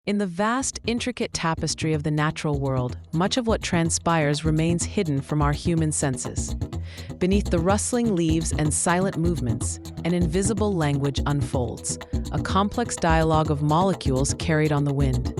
In the vast, intricate tapestry of the natural world, much of what transpires remains hidden from our human senses. Beneath the rustling leaves and silent movements, an invisible language unfolds, a complex dialogue of molecules carried on the wind.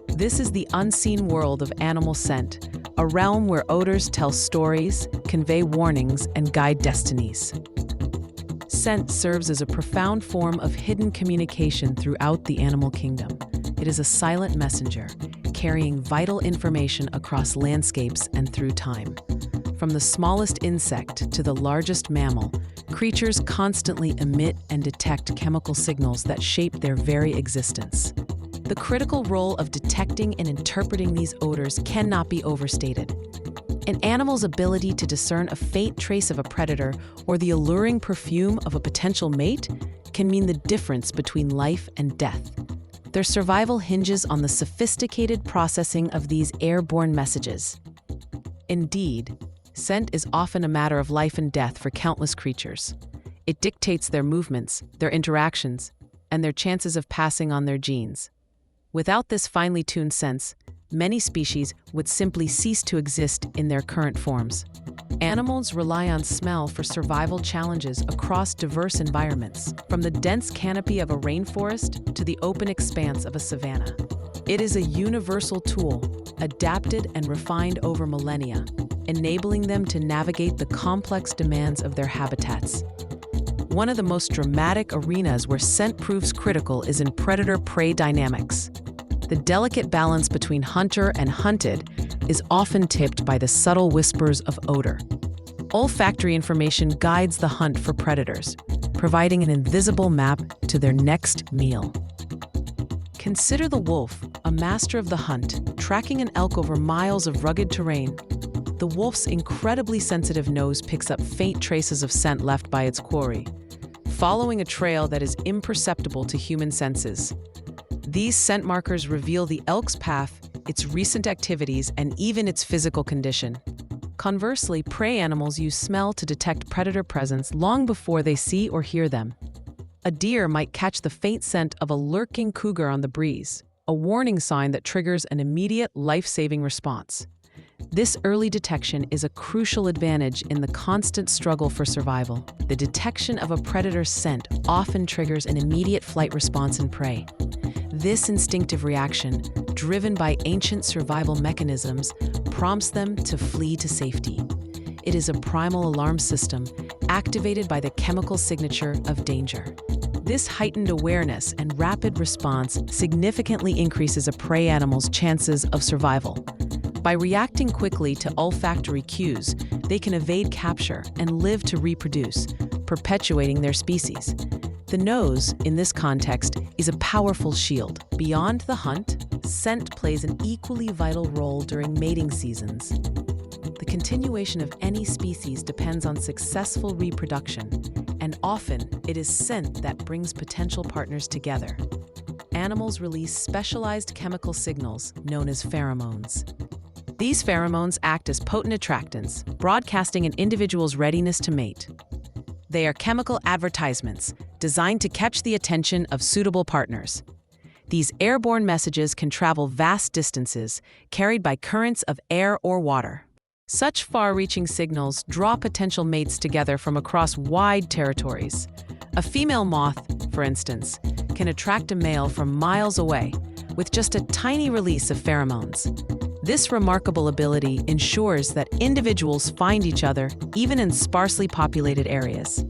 This is the unseen world of animal scent, a realm where odors tell stories, convey warnings, and guide destinies. Scent serves as a profound form of hidden communication throughout the animal kingdom. It is a silent messenger, carrying vital information across landscapes and through time. From the smallest insect to the largest mammal, creatures constantly emit and detect chemical signals that shape their very existence. The critical role of detecting and interpreting these odors cannot be overstated. An animal's ability to discern a faint trace of a predator or the alluring perfume of a potential mate can mean the difference between life and death. Their survival hinges on the sophisticated processing of these airborne messages. Indeed, scent is often a matter of life and death for countless creatures. It dictates their movements, their interactions, and their chances of passing on their genes. Without this finely tuned sense, many species would simply cease to exist in their current forms. Animals rely on smell for survival challenges across diverse environments, from the dense canopy of a rainforest to the open expanse of a savanna. It is a universal tool, adapted and refined over millennia, enabling them to navigate the complex demands of their habitats. One of the most dramatic arenas where scent proves critical is in predator-prey dynamics. The delicate balance between hunter and hunted is often tipped by the subtle whispers of odor. Olfactory information guides the hunt for predators, providing an invisible map to their next meal. Consider the wolf, a master of the hunt, tracking an elk over miles of rugged terrain. The wolf's incredibly sensitive nose picks up faint traces of scent left by its quarry, following a trail that is imperceptible to human senses. These scent markers reveal the elk's path, its recent activities, and even its physical condition. Conversely, prey animals use smell to detect predator presence long before they see or hear them. A deer might catch the faint scent of a lurking cougar on the breeze, a warning sign that triggers an immediate life-saving response. This early detection is a crucial advantage in the constant struggle for survival. The detection of a predator's scent often triggers an immediate flight response in prey. This instinctive reaction, driven by ancient survival mechanisms, prompts them to flee to safety. It is a primal alarm system activated by the chemical signature of danger. This heightened awareness and rapid response significantly increases a prey animal's chances of survival. By reacting quickly to olfactory cues, they can evade capture and live to reproduce, perpetuating their species. The nose, in this context, is a powerful shield. Beyond the hunt, scent plays an equally vital role during mating seasons. The continuation of any species depends on successful reproduction, and often it is scent that brings potential partners together. Animals release specialized chemical signals known as pheromones. These pheromones act as potent attractants, broadcasting an individual's readiness to mate. They are chemical advertisements designed to catch the attention of suitable partners. These airborne messages can travel vast distances, carried by currents of air or water. Such far-reaching signals draw potential mates together from across wide territories. A female moth, for instance, can attract a male from miles away with just a tiny release of pheromones. This remarkable ability ensures that individuals find each other even in sparsely populated areas.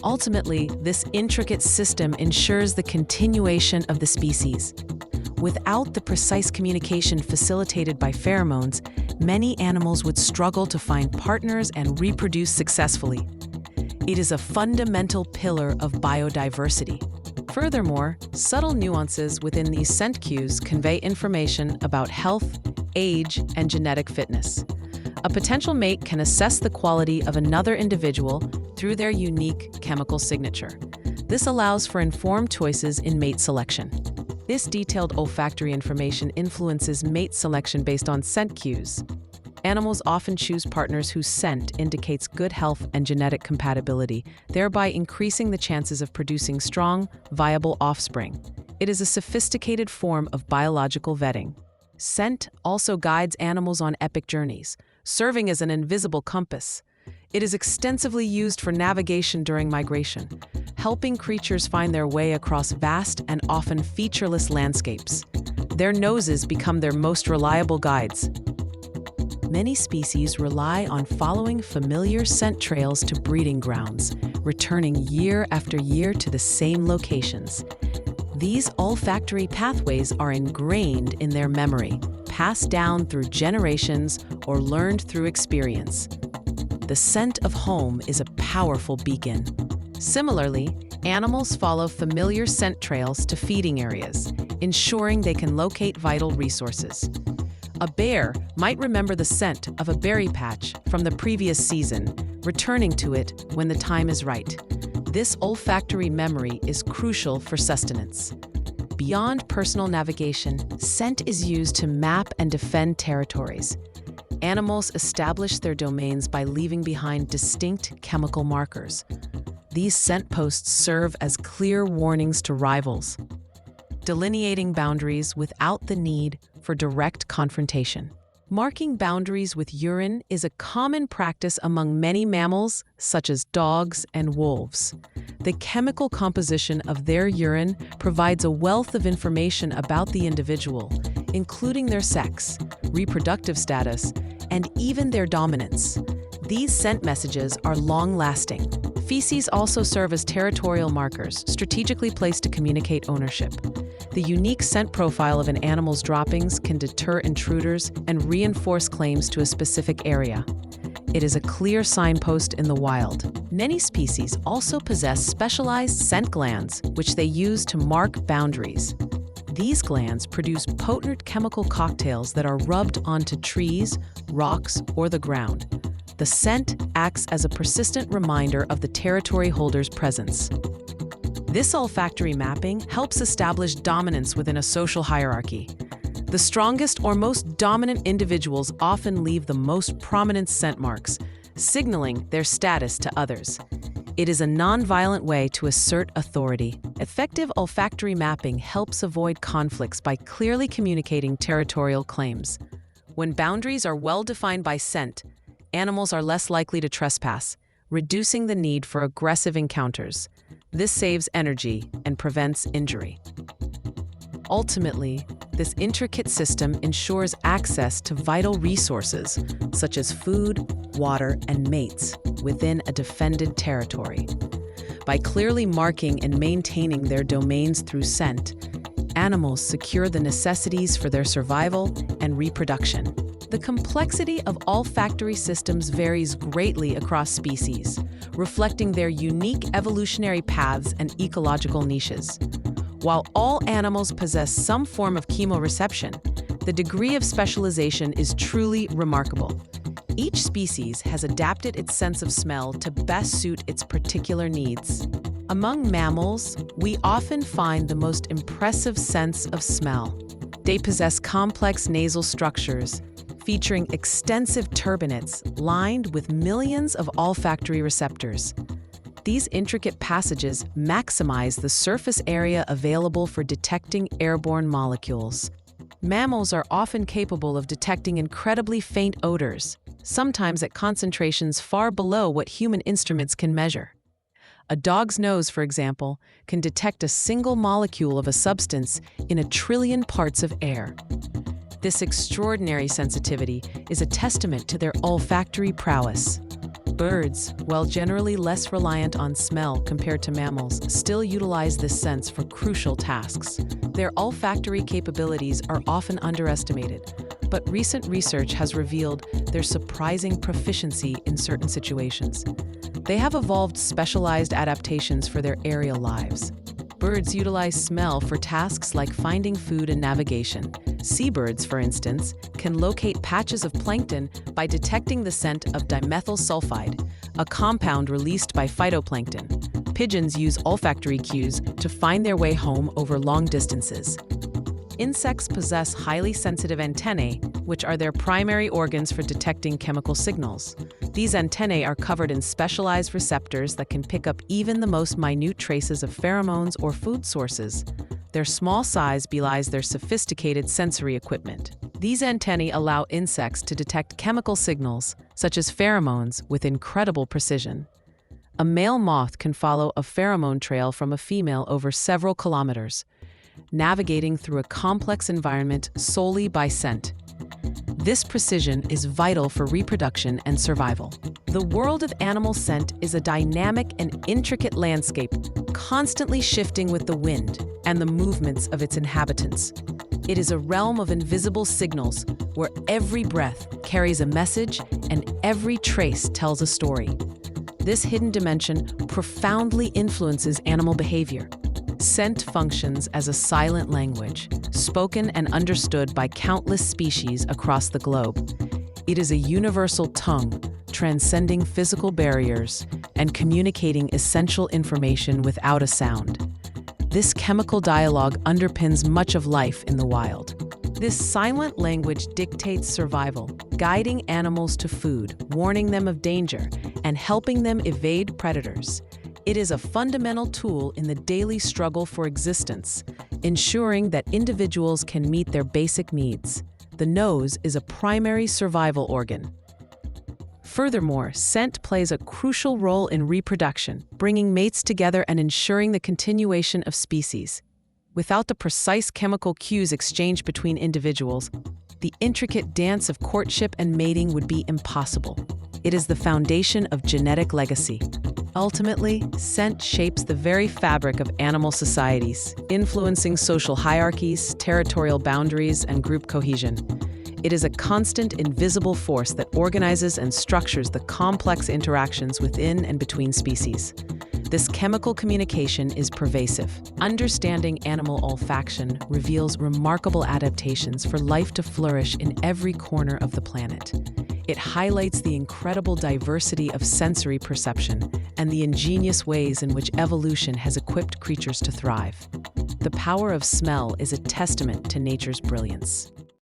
Ultimately, this intricate system ensures the continuation of the species. Without the precise communication facilitated by pheromones, many animals would struggle to find partners and reproduce successfully. It is a fundamental pillar of biodiversity. Furthermore, subtle nuances within these scent cues convey information about health, age, and genetic fitness. A potential mate can assess the quality of another individual through their unique chemical signature. This allows for informed choices in mate selection. This detailed olfactory information influences mate selection based on scent cues. Animals often choose partners whose scent indicates good health and genetic compatibility, thereby increasing the chances of producing strong, viable offspring. It is a sophisticated form of biological vetting. Scent also guides animals on epic journeys, serving as an invisible compass. It is extensively used for navigation during migration, helping creatures find their way across vast and often featureless landscapes. Their noses become their most reliable guides. Many species rely on following familiar scent trails to breeding grounds, returning year after year to the same locations. These olfactory pathways are ingrained in their memory, passed down through generations or learned through experience. The scent of home is a powerful beacon. Similarly, animals follow familiar scent trails to feeding areas, ensuring they can locate vital resources. A bear might remember the scent of a berry patch from the previous season, returning to it when the time is right. This olfactory memory is crucial for sustenance. Beyond personal navigation, scent is used to map and defend territories. Animals establish their domains by leaving behind distinct chemical markers. These scent posts serve as clear warnings to rivals, delineating boundaries without the need for direct confrontation. Marking boundaries with urine is a common practice among many mammals, such as dogs and wolves. The chemical composition of their urine provides a wealth of information about the individual, including their sex, reproductive status, and even their dominance. These scent messages are long-lasting. Feces also serve as territorial markers, strategically placed to communicate ownership. The unique scent profile of an animal's droppings can deter intruders and reinforce claims to a specific area. It is a clear signpost in the wild. Many species also possess specialized scent glands, which they use to mark boundaries. These glands produce potent chemical cocktails that are rubbed onto trees, rocks, or the ground. The scent acts as a persistent reminder of the territory holder's presence. This olfactory mapping helps establish dominance within a social hierarchy. The strongest or most dominant individuals often leave the most prominent scent marks, signaling their status to others. It is a non-violent way to assert authority. Effective olfactory mapping helps avoid conflicts by clearly communicating territorial claims. When boundaries are well defined by scent, animals are less likely to trespass, reducing the need for aggressive encounters. This saves energy and prevents injury. Ultimately, this intricate system ensures access to vital resources, such as food, water, and mates, within a defended territory. By clearly marking and maintaining their domains through scent, animals secure the necessities for their survival and reproduction. The complexity of olfactory systems varies greatly across species, reflecting their unique evolutionary paths and ecological niches. While all animals possess some form of chemoreception, the degree of specialization is truly remarkable. Each species has adapted its sense of smell to best suit its particular needs. Among mammals, we often find the most impressive sense of smell. They possess complex nasal structures, featuring extensive turbinates lined with millions of olfactory receptors. These intricate passages maximize the surface area available for detecting airborne molecules. Mammals are often capable of detecting incredibly faint odors, sometimes at concentrations far below what human instruments can measure. A dog's nose, for example, can detect a single molecule of a substance in a trillion parts of air. This extraordinary sensitivity is a testament to their olfactory prowess. Birds, while generally less reliant on smell compared to mammals, still utilize this sense for crucial tasks. Their olfactory capabilities are often underestimated, but recent research has revealed their surprising proficiency in certain situations. They have evolved specialized adaptations for their aerial lives. Birds utilize smell for tasks like finding food and navigation. Seabirds, for instance, can locate patches of plankton by detecting the scent of dimethyl sulfide, a compound released by phytoplankton. Pigeons use olfactory cues to find their way home over long distances. Insects possess highly sensitive antennae, which are their primary organs for detecting chemical signals. These antennae are covered in specialized receptors that can pick up even the most minute traces of pheromones or food sources. Their small size belies their sophisticated sensory equipment. These antennae allow insects to detect chemical signals, such as pheromones, with incredible precision. A male moth can follow a pheromone trail from a female over several kilometers, navigating through a complex environment solely by scent. This precision is vital for reproduction and survival. The world of animal scent is a dynamic and intricate landscape, constantly shifting with the wind and the movements of its inhabitants. It is a realm of invisible signals where every breath carries a message and every trace tells a story. This hidden dimension profoundly influences animal behavior. Scent functions as a silent language, spoken and understood by countless species across the globe. It is a universal tongue, transcending physical barriers and communicating essential information without a sound. This chemical dialogue underpins much of life in the wild. This silent language dictates survival, guiding animals to food, warning them of danger, and helping them evade predators. It is a fundamental tool in the daily struggle for existence, ensuring that individuals can meet their basic needs. The nose is a primary survival organ. Furthermore, scent plays a crucial role in reproduction, bringing mates together and ensuring the continuation of species. Without the precise chemical cues exchanged between individuals, the intricate dance of courtship and mating would be impossible. It is the foundation of genetic legacy. Ultimately, scent shapes the very fabric of animal societies, influencing social hierarchies, territorial boundaries, and group cohesion. It is a constant, invisible force that organizes and structures the complex interactions within and between species. This chemical communication is pervasive. Understanding animal olfaction reveals remarkable adaptations for life to flourish in every corner of the planet. It highlights the incredible diversity of sensory perception and the ingenious ways in which evolution has equipped creatures to thrive. The power of smell is a testament to nature's brilliance.